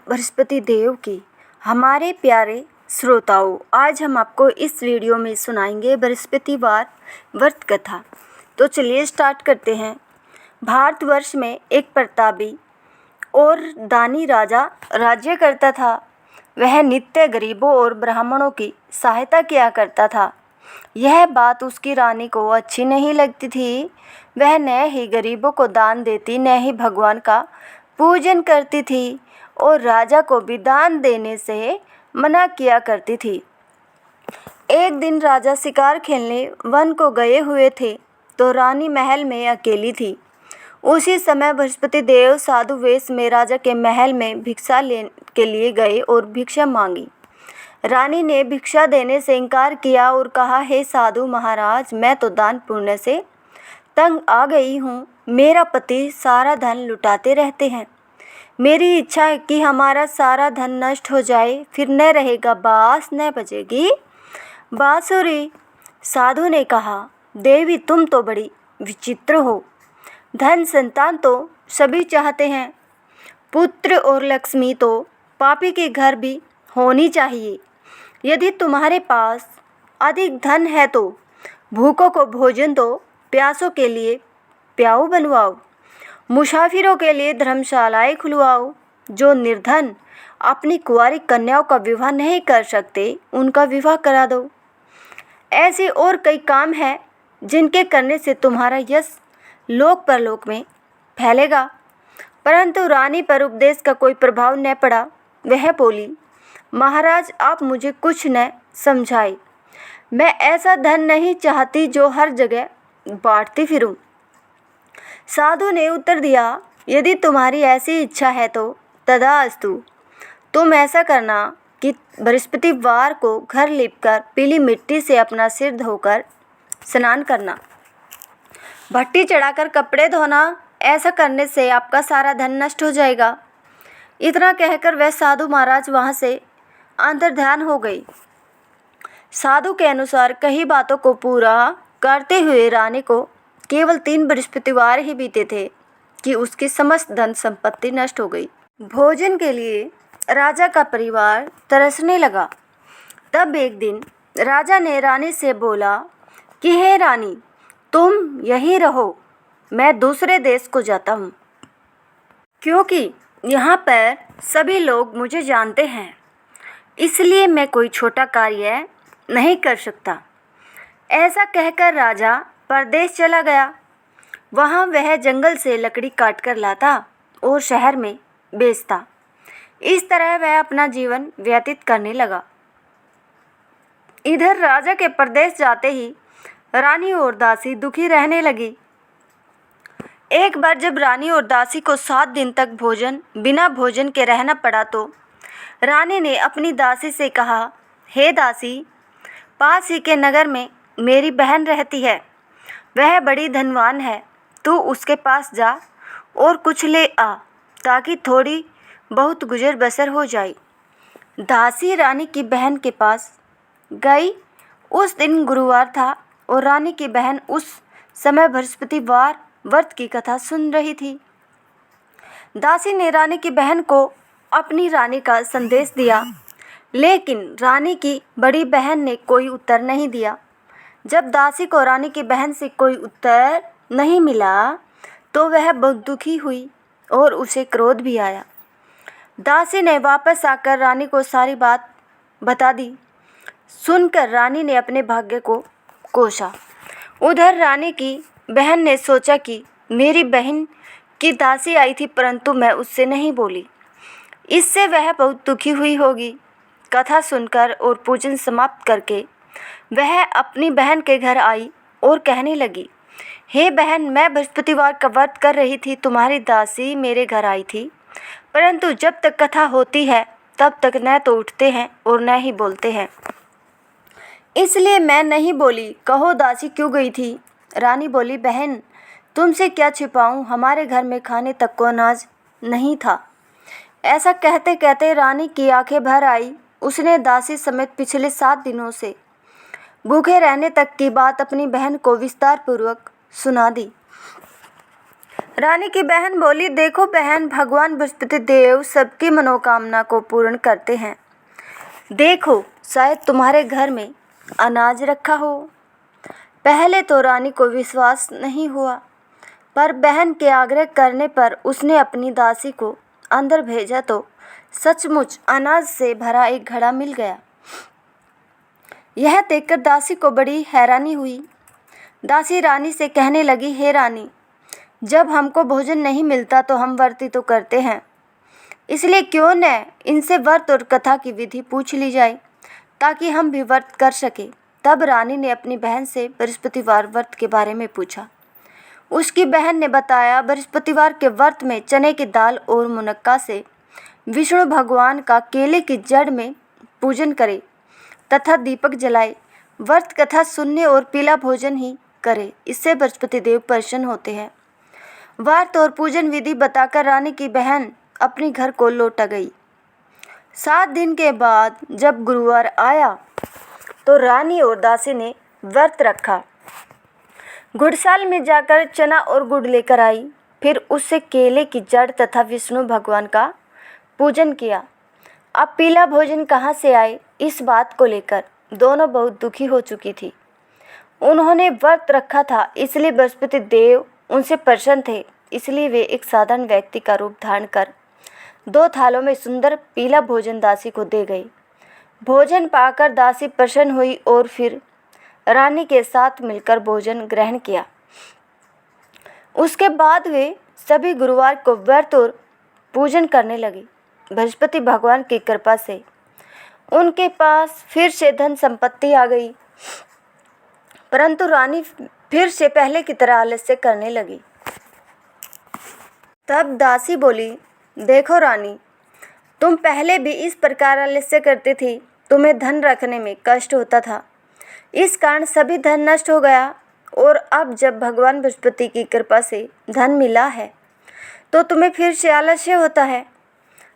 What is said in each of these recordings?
बृहस्पति देव की। हमारे प्यारे श्रोताओं, आज हम आपको इस वीडियो में सुनाएंगे बृहस्पतिवार व्रत कथा। तो चलिए स्टार्ट करते हैं। भारतवर्ष में एक प्रतापी और दानी राजा राज्य करता था। वह नित्य गरीबों और ब्राह्मणों की सहायता किया करता था। यह बात उसकी रानी को अच्छी नहीं लगती थी। वह न ही गरीबों को दान देती, न ही भगवान का पूजन करती थी और राजा को भी दान देने से मना किया करती थी। एक दिन राजा शिकार खेलने वन को गए हुए थे तो रानी महल में अकेली थी। उसी समय बृहस्पति देव साधु वेश में राजा के महल में भिक्षा लेने के लिए गए और भिक्षा मांगी। रानी ने भिक्षा देने से इनकार किया और कहा, हे साधु महाराज, मैं तो दान पुण्य से तंग आ गई हूँ। मेरा पति सारा धन लुटाते रहते हैं। मेरी इच्छा है कि हमारा सारा धन नष्ट हो जाए, फिर न रहेगा बाँस, न बजेगी बाँसुरी। साधु ने कहा, देवी तुम तो बड़ी विचित्र हो। धन संतान तो सभी चाहते हैं, पुत्र और लक्ष्मी तो पापी के घर भी होनी चाहिए। यदि तुम्हारे पास अधिक धन है तो भूखों को भोजन दो, प्यासों के लिए प्याऊ बनवाओ, मुसाफिरों के लिए धर्मशालाएं खुलवाओ। जो निर्धन अपनी कुंवारी कन्याओं का विवाह नहीं कर सकते, उनका विवाह करा दो। ऐसे और कई काम हैं जिनके करने से तुम्हारा यश लोक परलोक में फैलेगा। परंतु रानी पर उपदेश का कोई प्रभाव न पड़ा। वह बोली, महाराज, आप मुझे कुछ न समझाए। मैं ऐसा धन नहीं चाहती जो हर जगह बांटती फिरूं। साधु ने उत्तर दिया, यदि तुम्हारी ऐसी इच्छा है तो तथास्तु। तुम ऐसा करना कि बृहस्पतिवार को घर लीपकर पीली मिट्टी से अपना सिर धोकर स्नान करना, भट्टी चढ़ाकर कपड़े धोना। ऐसा करने से आपका सारा धन नष्ट हो जाएगा। इतना कहकर वह साधु महाराज वहाँ से अंतर्ध्यान हो गई। साधु के अनुसार कई बातों को पूरा करते हुए रानी को केवल 3 बृहस्पतिवार ही बीते थे कि उसकी समस्त धन संपत्ति नष्ट हो गई। भोजन के लिए राजा का परिवार तरसने लगा। तब एक दिन राजा ने रानी से बोला कि हे रानी, तुम यहीं रहो, मैं दूसरे देश को जाता हूँ, क्योंकि यहाँ पर सभी लोग मुझे जानते हैं, इसलिए मैं कोई छोटा कार्य नहीं कर सकता। ऐसा कहकर राजा परदेश चला गया। वहाँ वह जंगल से लकड़ी काट कर लाता और शहर में बेचता। इस तरह वह अपना जीवन व्यतीत करने लगा। इधर राजा के परदेश जाते ही रानी और दासी दुखी रहने लगी। एक बार जब रानी और दासी को 7 दिन तक बिना भोजन के रहना पड़ा तो रानी ने अपनी दासी से कहा, हे दासी, पास ही के नगर में मेरी बहन रहती है। वह बड़ी धनवान है। तू उसके पास जा और कुछ ले आ, ताकि थोड़ी बहुत गुजर बसर हो जाए। दासी रानी की बहन के पास गई। उस दिन गुरुवार था और रानी की बहन उस समय बृहस्पतिवार व्रत की कथा सुन रही थी। दासी ने रानी की बहन को अपनी रानी का संदेश दिया, लेकिन रानी की बड़ी बहन ने कोई उत्तर नहीं दिया। जब दासी को रानी की बहन से कोई उत्तर नहीं मिला तो वह बहुत दुखी हुई और उसे क्रोध भी आया। दासी ने वापस आकर रानी को सारी बात बता दी। सुनकर रानी ने अपने भाग्य को कोसा। उधर रानी की बहन ने सोचा कि मेरी बहन की दासी आई थी, परंतु मैं उससे नहीं बोली, इससे वह बहुत दुखी हुई होगी। कथा सुनकर और पूजन समाप्त करके वह अपनी बहन के घर आई और कहने लगी, हे बहन, मैं बृहस्पतिवार का व्रत कर रही थी। तुम्हारी दासी मेरे घर आई थी, परंतु जब तक कथा होती है तब तक न तो उठते हैं और न ही बोलते हैं, इसलिए मैं नहीं बोली। कहो दासी क्यों गई थी? रानी बोली, बहन, तुमसे क्या छिपाऊं, हमारे घर में खाने तक को अनाज नहीं था। ऐसा कहते कहते रानी की आंखें भर आई। उसने दासी समेत पिछले 7 दिनों से भूखे रहने तक की बात अपनी बहन को विस्तार पूर्वक सुना दी। रानी की बहन बोली, देखो बहन, भगवान बृहस्पति देव सबकी मनोकामना को पूर्ण करते हैं। देखो, शायद तुम्हारे घर में अनाज रखा हो। पहले तो रानी को विश्वास नहीं हुआ, पर बहन के आग्रह करने पर उसने अपनी दासी को अंदर भेजा तो सचमुच अनाज से भरा एक घड़ा मिल गया। यह देखकर दासी को बड़ी हैरानी हुई। दासी रानी से कहने लगी, हे रानी, जब हमको भोजन नहीं मिलता तो हम व्रत ही तो करते हैं, इसलिए क्यों न इनसे व्रत और कथा की विधि पूछ ली जाए ताकि हम भी व्रत कर सके। तब रानी ने अपनी बहन से बृहस्पतिवार व्रत के बारे में पूछा। उसकी बहन ने बताया, बृहस्पतिवार के व्रत में चने की दाल और मुनक्का से विष्णु भगवान का केले की जड़ में पूजन करे तथा दीपक जलाए। व्रत कथा सुनने और पीला भोजन ही करे, इससे बृहस्पति देव प्रसन्न होते हैं। व्रत और पूजन विधि बताकर रानी की बहन अपने घर को लौट गई। 7 दिन के बाद जब गुरुवार आया तो रानी और दासी ने व्रत रखा। गुड़साल में जाकर चना और गुड़ लेकर आई, फिर उससे केले की जड़ तथा विष्णु भगवान का पूजन किया। अब पीला भोजन कहाँ से आए, इस बात को लेकर दोनों बहुत दुखी हो चुकी थी। उन्होंने व्रत रखा था, इसलिए बृहस्पति देव उनसे प्रसन्न थे, इसलिए वे एक साधारण व्यक्ति का रूप धारण कर 2 थालों में सुंदर पीला भोजन दासी को दे गई। भोजन पाकर दासी प्रसन्न हुई और फिर रानी के साथ मिलकर भोजन ग्रहण किया। उसके बाद वे सभी गुरुवार को व्रत और पूजन करने लगी। बृहस्पति भगवान की कृपा से उनके पास फिर से धन संपत्ति आ गई, परंतु रानी फिर से पहले की तरह आलस्य करने लगी। तब दासी बोली, देखो रानी, तुम पहले भी इस प्रकार आलस्य करती थी, तुम्हें धन रखने में कष्ट होता था, इस कारण सभी धन नष्ट हो गया, और अब जब भगवान बृहस्पति की कृपा से धन मिला है तो तुम्हें फिर से आलस्य होता है।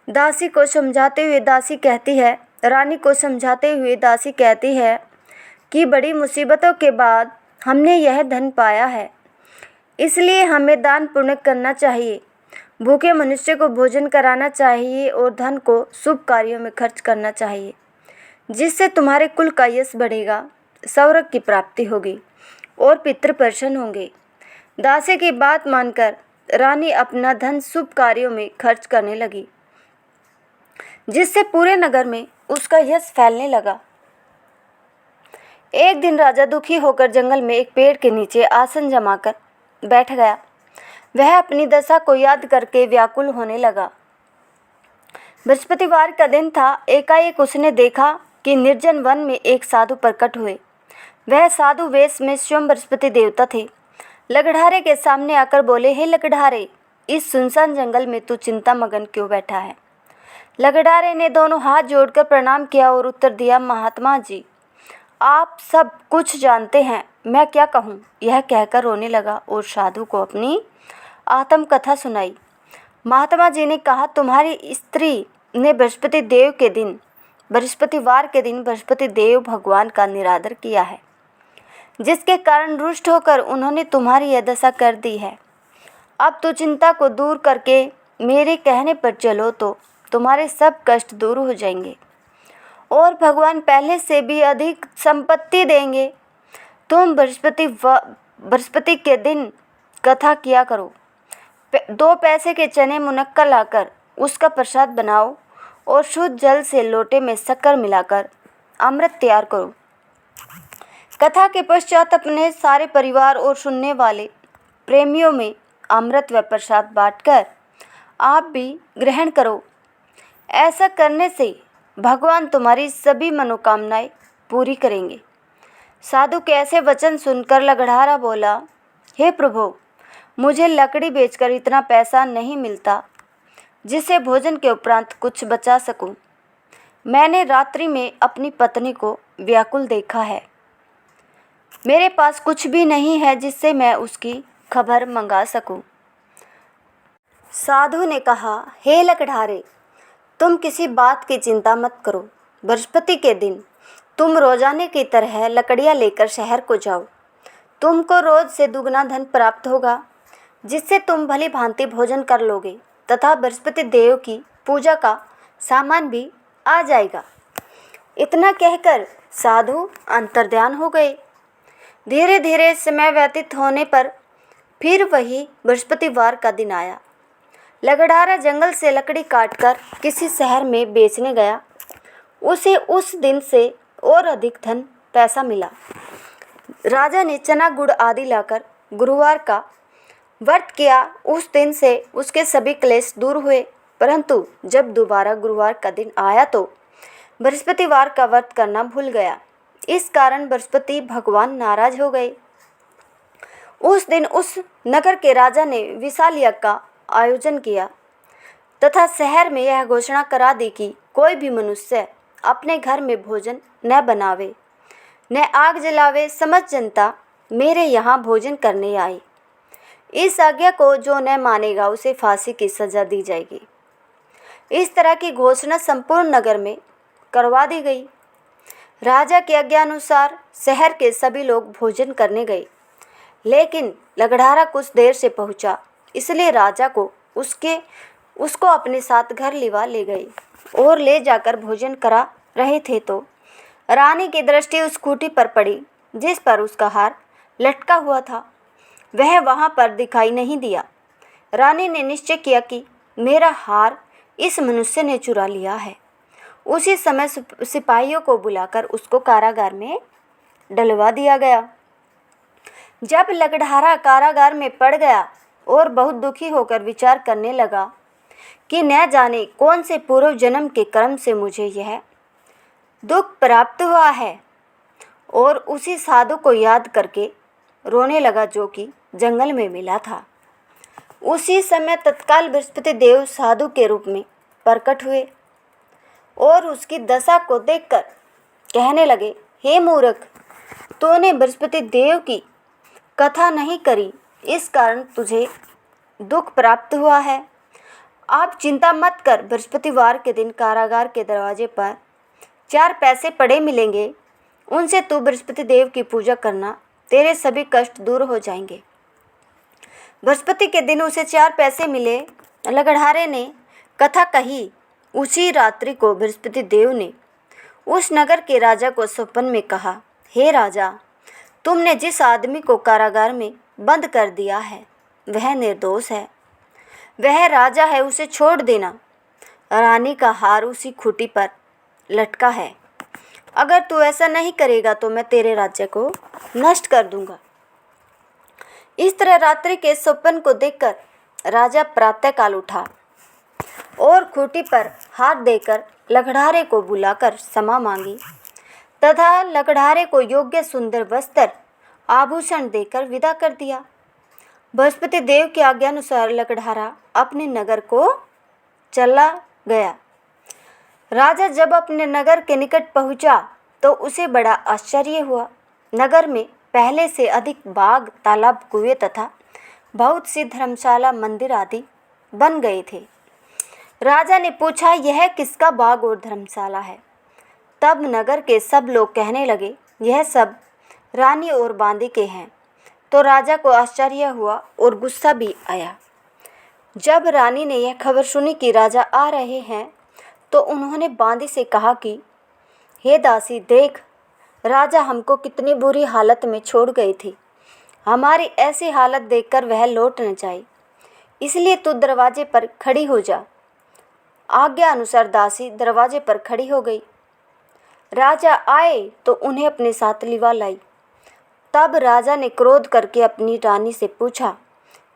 दासी को समझाते हुए दासी कहती है, रानी को समझाते हुए दासी कहती है कि बड़ी मुसीबतों के बाद हमने यह धन पाया है, इसलिए हमें दान पुण्य करना चाहिए, भूखे मनुष्य को भोजन कराना चाहिए और धन को शुभ कार्यों में खर्च करना चाहिए, जिससे तुम्हारे कुल का यश बढ़ेगा, स्वर्ग की प्राप्ति होगी और पितृ प्रसन्न होंगे। दासी की बात मानकर रानी अपना धन शुभ कार्यों में खर्च करने लगी, जिससे पूरे नगर में उसका यश फैलने लगा। एक दिन राजा दुखी होकर जंगल में एक पेड़ के नीचे आसन जमाकर बैठ गया। वह अपनी दशा को याद करके व्याकुल होने लगा। बृहस्पतिवार का दिन था। एकाएक उसने देखा कि निर्जन वन में एक साधु प्रकट हुए। वह साधु वेश में स्वयं बृहस्पति देवता थे। लकड़हारे के सामने आकर बोले, हे लकड़हारे, इस सुनसान जंगल में तू चिंता मगन क्यों बैठा है? लकड़हारे ने दोनों हाथ जोड़कर प्रणाम किया और उत्तर दिया, महात्मा जी, आप सब कुछ जानते हैं, मैं क्या कहूँ? यह कहकर रोने लगा और साधु को अपनी आत्मकथा सुनाई। महात्मा जी ने कहा, तुम्हारी स्त्री ने बृहस्पतिवार के दिन बृहस्पति देव भगवान का निरादर किया है, जिसके कारण रुष्ट होकर उन्होंने तुम्हारी यह दशा कर दी है। अब तो चिंता को दूर करके मेरे कहने पर चलो तो तुम्हारे सब कष्ट दूर हो जाएंगे और भगवान पहले से भी अधिक संपत्ति देंगे। तुम बृहस्पति के दिन कथा किया करो। 2 पैसे के चने मुनक्का लाकर उसका प्रसाद बनाओ और शुद्ध जल से लोटे में शक्कर मिलाकर अमृत तैयार करो। कथा के पश्चात अपने सारे परिवार और सुनने वाले प्रेमियों में अमृत व प्रसाद बांटकर आप भी ग्रहण करो। ऐसा करने से भगवान तुम्हारी सभी मनोकामनाएं पूरी करेंगे। साधु के ऐसे वचन सुनकर लकड़हारा बोला, हे प्रभु, मुझे लकड़ी बेचकर इतना पैसा नहीं मिलता जिससे भोजन के उपरांत कुछ बचा सकूं। मैंने रात्रि में अपनी पत्नी को व्याकुल देखा है। मेरे पास कुछ भी नहीं है जिससे मैं उसकी खबर मंगा सकूं। साधु ने कहा, हे लकड़हारे, तुम किसी बात की चिंता मत करो। बृहस्पति के दिन तुम रोजाने की तरह लकड़ियाँ लेकर शहर को जाओ। तुमको रोज से दुगना धन प्राप्त होगा। जिससे तुम भली भांति भोजन कर लोगे तथा बृहस्पति देव की पूजा का सामान भी आ जाएगा। इतना कहकर साधु अंतर्ध्यान हो गए। धीरे धीरे समय व्यतीत होने पर फिर वही बृहस्पतिवार का दिन आया। लगड़ारा जंगल से लकड़ी काटकर किसी शहर में बेचने गया। उसे उस दिन से और अधिक धन पैसा मिला। राजा ने चना गुड़ आदि लाकर गुरुवार का व्रत किया। उस दिन से उसके सभी क्लेश दूर हुए। परंतु जब दोबारा गुरुवार का दिन आया तो बृहस्पतिवार का व्रत करना भूल गया। इस कारण बृहस्पति भगवान नाराज हो गए। उस दिन उस नगर के राजा ने विशाल यज्ञ का आयोजन किया तथा शहर में यह घोषणा करा दी कि कोई भी मनुष्य अपने घर में भोजन न बनावे न आग जलावे। समस्त जनता मेरे यहाँ भोजन करने आई। इस आज्ञा को जो न मानेगा उसे फांसी की सजा दी जाएगी। इस तरह की घोषणा संपूर्ण नगर में करवा दी गई। राजा की आज्ञा अनुसार शहर के सभी लोग भोजन करने गए, लेकिन लगड़ारा कुछ देर से पहुंचा, इसलिए राजा को उसको अपने साथ घर लिवा ले गए और ले जाकर भोजन करा रहे थे तो रानी की दृष्टि उस खूंटी पर पड़ी जिस पर उसका हार लटका हुआ था। वह वहां पर दिखाई नहीं दिया। रानी ने निश्चय किया कि मेरा हार इस मनुष्य ने चुरा लिया है। उसी समय सिपाहियों को बुलाकर उसको कारागार में डलवा दिया गया। जब लगड़ारा कारागार में पड़ गया और बहुत दुखी होकर विचार करने लगा कि न जाने कौन से पूर्व जन्म के कर्म से मुझे यह दुख प्राप्त हुआ है, और उसी साधु को याद करके रोने लगा जो कि जंगल में मिला था। उसी समय तत्काल बृहस्पति देव साधु के रूप में प्रकट हुए और उसकी दशा को देखकर कहने लगे, हे मूर्ख, तूने बृहस्पति देव की कथा नहीं करी, इस कारण तुझे दुख प्राप्त हुआ है। आप चिंता मत कर। बृहस्पतिवार के दिन कारागार के दरवाजे पर 4 पैसे पड़े मिलेंगे। उनसे तू बृहस्पति देव की पूजा करना, तेरे सभी कष्ट दूर हो जाएंगे। बृहस्पति के दिन उसे 4 पैसे मिले। लगड़ारे ने कथा कही। उसी रात्रि को बृहस्पति देव ने उस नगर के राजा को स्वप्न में कहा, हे राजा, तुमने जिस आदमी को कारागार में बंद कर दिया है वह निर्दोष है, वह राजा है, उसे छोड़ देना। रानी का हार उसी खूंटी पर लटका है। अगर तू ऐसा नहीं करेगा तो मैं तेरे राज्य को नष्ट कर दूंगा। इस तरह रात्रि के स्वप्न को देखकर राजा प्रातःकाल उठा और खूंटी पर हाथ देकर लगड़ारे को बुलाकर क्षमा मांगी तथा लगड़ारे को योग्य सुंदर वस्त्र आभूषण देकर विदा कर दिया। बृहस्पति देव की आज्ञानुसार लगड़ारा अपने नगर को चला गया। राजा जब अपने नगर के निकट पहुंचा तो उसे बड़ा आश्चर्य हुआ। नगर में पहले से अधिक बाग, तालाब, कुएं तथा बहुत सी धर्मशाला, मंदिर आदि बन गए थे। राजा ने पूछा, यह किसका बाग और धर्मशाला है? तब नगर के सब लोग कहने लगे, यह सब रानी और बांदी के हैं। तो राजा को आश्चर्य हुआ और गुस्सा भी आया। जब रानी ने यह खबर सुनी कि राजा आ रहे हैं तो उन्होंने बांदी से कहा कि हे दासी, देख, राजा हमको कितनी बुरी हालत में छोड़ गई थी। हमारी ऐसी हालत देखकर वह लौट न जाए, इसलिए तू दरवाजे पर खड़ी हो जा। आज्ञा अनुसार दासी दरवाजे पर खड़ी हो गई। राजा आए तो उन्हें अपने साथ लिवा लाई। तब राजा ने क्रोध करके अपनी रानी से पूछा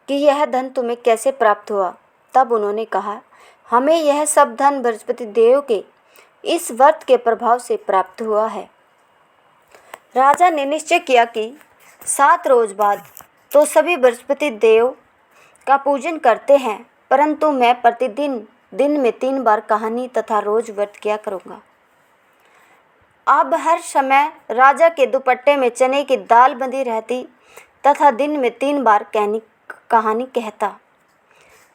कि यह धन तुम्हें कैसे प्राप्त हुआ? तब उन्होंने कहा, हमें यह सब धन बृहस्पति देव के इस व्रत के प्रभाव से प्राप्त हुआ है। राजा ने निश्चय किया कि 7 रोज बाद तो सभी बृहस्पति देव का पूजन करते हैं, परंतु मैं प्रतिदिन दिन में 3 बार कहानी तथा रोज व्रत किया करूँगा। अब हर समय राजा के दुपट्टे में चने की दाल बंधी रहती तथा दिन में 3 बार कहानी कहता।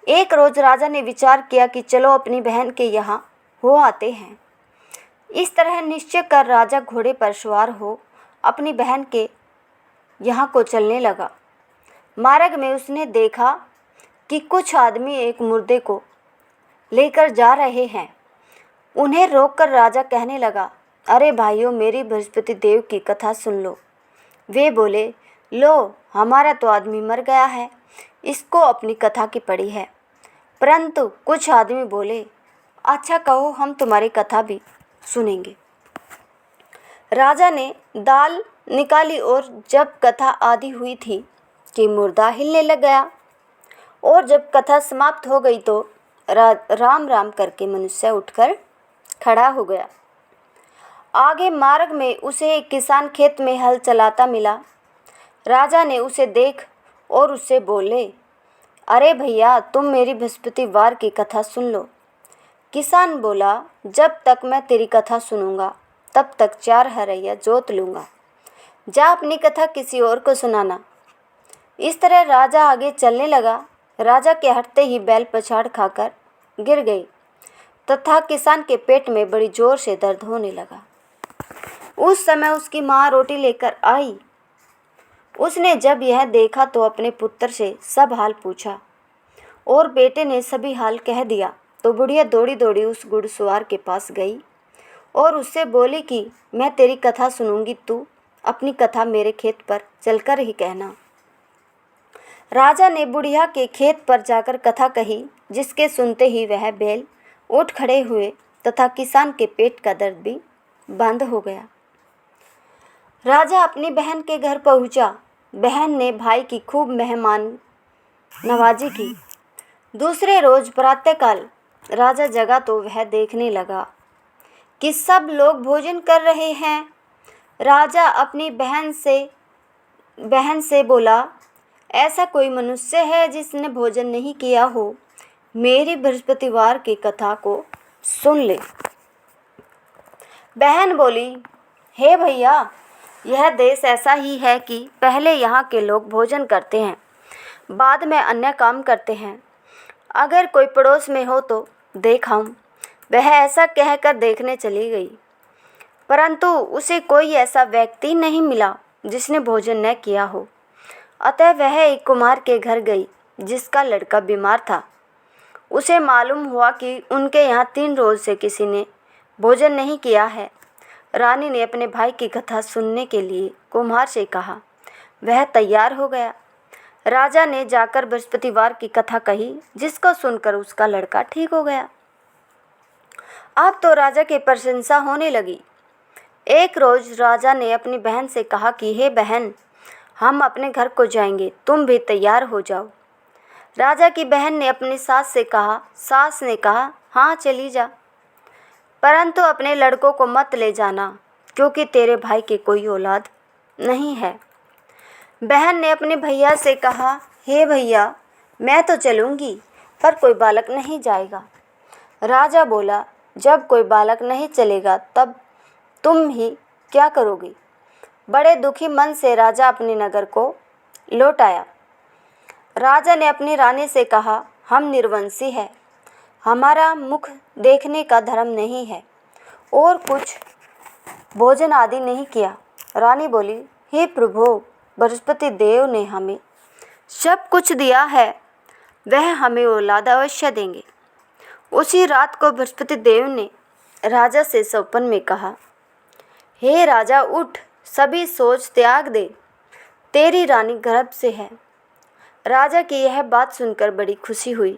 एक रोज राजा ने विचार किया कि चलो अपनी बहन के यहाँ हो आते हैं। इस तरह निश्चय कर राजा घोड़े पर सवार हो अपनी बहन के यहाँ को चलने लगा। मार्ग में उसने देखा कि कुछ आदमी एक मुर्दे को लेकर जा रहे हैं। उन्हें रोककर राजा कहने लगा, अरे भाइयों, मेरी बृहस्पति देव की कथा सुन लो। वे बोले, लो, हमारा तो आदमी मर गया है, इसको अपनी कथा की पड़ी है। परंतु कुछ आदमी बोले, अच्छा कहो, हम तुम्हारी कथा भी सुनेंगे। राजा ने दाल निकाली और जब कथा आधी हुई थी कि मुर्दा हिलने लग गया, और जब कथा समाप्त हो गई तो राम राम करके मनुष्य उठकर खड़ा हो गया। आगे मार्ग में उसे एक किसान खेत में हल चलाता मिला। राजा ने उसे देख और उससे बोले, अरे भैया, तुम मेरी बृहस्पतिवार की कथा सुन लो। किसान बोला, जब तक मैं तेरी कथा सुनूंगा तब तक 4 हरैया जोत लूँगा। जा अपनी कथा किसी और को सुनाना। इस तरह राजा आगे चलने लगा। राजा के हटते ही बैल पछाड़ खाकर गिर गई तथा किसान के पेट में बड़ी जोर से दर्द होने लगा। उस समय उसकी माँ रोटी लेकर आई। उसने जब यह देखा तो अपने पुत्र से सब हाल पूछा और बेटे ने सभी हाल कह दिया। तो बुढ़िया दौड़ी दौड़ी उस घुड़सवार के पास गई और उससे बोली कि मैं तेरी कथा सुनूंगी, तू अपनी कथा मेरे खेत पर चलकर ही कहना। राजा ने बुढ़िया के खेत पर जाकर कथा कही, जिसके सुनते ही वह बैल उठ खड़े हुए तथा किसान के पेट का दर्द भी बंद हो गया। राजा अपनी बहन के घर पहुंचा। बहन ने भाई की खूब मेहमान नवाजी की। दूसरे रोज प्रातःकाल राजा जगा तो वह देखने लगा कि सब लोग भोजन कर रहे हैं। राजा अपनी बहन से बोला, ऐसा कोई मनुष्य है जिसने भोजन नहीं किया हो? मेरी बृहस्पतिवार की कथा को सुन ले। बहन बोली, हे भैया, यह देश ऐसा ही है कि पहले यहाँ के लोग भोजन करते हैं, बाद में अन्य काम करते हैं। अगर कोई पड़ोस में हो तो देख आऊं। वह ऐसा कहकर देखने चली गई, परंतु उसे कोई ऐसा व्यक्ति नहीं मिला जिसने भोजन न किया हो। अतः वह एक कुम्हार के घर गई जिसका लड़का बीमार था। उसे मालूम हुआ कि उनके यहाँ 3 रोज से किसी ने भोजन नहीं किया है। रानी ने अपने भाई की कथा सुनने के लिए कुम्हार से कहा। वह तैयार हो गया। राजा ने जाकर बृहस्पतिवार की कथा कही, जिसको सुनकर उसका लड़का ठीक हो गया। अब तो राजा की प्रशंसा होने लगी। एक रोज राजा ने अपनी बहन से कहा कि हे बहन, हम अपने घर को जाएंगे, तुम भी तैयार हो जाओ। राजा की बहन ने अपनी सास से कहा। सास ने कहा, हाँ चली जा, परंतु अपने लड़कों को मत ले जाना, क्योंकि तेरे भाई की कोई औलाद नहीं है। बहन ने अपने भैया से कहा, हे भैया, मैं तो चलूँगी, पर कोई बालक नहीं जाएगा। राजा बोला, जब कोई बालक नहीं चलेगा तब तुम ही क्या करोगी? बड़े दुखी मन से राजा अपने नगर को लौट आया। राजा ने अपनी रानी से कहा, हम निर्वंशी हैं, हमारा मुख देखने का धर्म नहीं है और कुछ भोजन आदि नहीं किया। रानी बोली, हे प्रभु, बृहस्पति देव ने हमें सब कुछ दिया है, वह हमें औलाद अवश्य देंगे। उसी रात को बृहस्पति देव ने राजा से स्वप्न में कहा, हे राजा, उठ, सभी सोच त्याग दे, तेरी रानी गर्भ से है। राजा की यह बात सुनकर बड़ी खुशी हुई।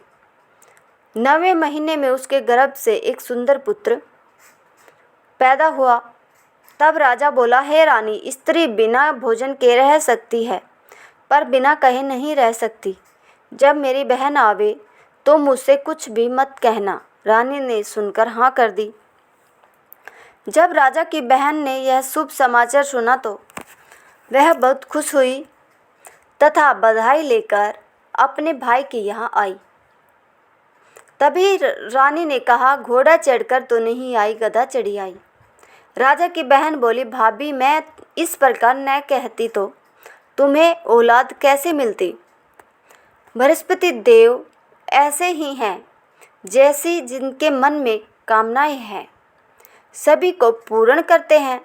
9वें महीने में उसके गर्भ से एक सुंदर पुत्र पैदा हुआ। तब राजा बोला, हे रानी, स्त्री बिना भोजन के रह सकती है, पर बिना कहे नहीं रह सकती। जब मेरी बहन आवे तो मुझसे कुछ भी मत कहना। रानी ने सुनकर हाँ कर दी। जब राजा की बहन ने यह शुभ समाचार सुना तो वह बहुत खुश हुई तथा बधाई लेकर अपने भाई के यहाँ आई। तभी रानी ने कहा, घोड़ा चढ़कर तो नहीं आई, गधा चढ़ी आई। राजा की बहन बोली, भाभी, मैं इस प्रकार न कहती तो तुम्हें औलाद कैसे मिलती? बृहस्पति देव ऐसे ही हैं, जैसी जिनके मन में कामनाएं हैं, सभी को पूर्ण करते हैं।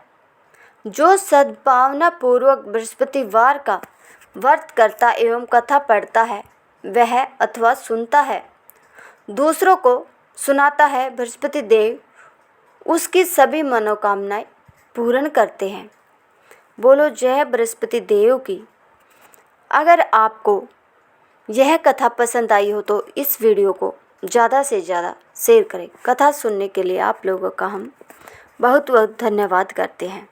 जो सद्भावना पूर्वक बृहस्पतिवार का व्रत करता एवं कथा पढ़ता है वह अथवा सुनता है, दूसरों को सुनाता है, बृहस्पति देव उसकी सभी मनोकामनाएं पूर्ण करते हैं। बोलो जय बृहस्पति देव की। अगर आपको यह कथा पसंद आई हो तो इस वीडियो को ज़्यादा से ज़्यादा शेयर करें। कथा सुनने के लिए आप लोगों का हम बहुत बहुत धन्यवाद करते हैं।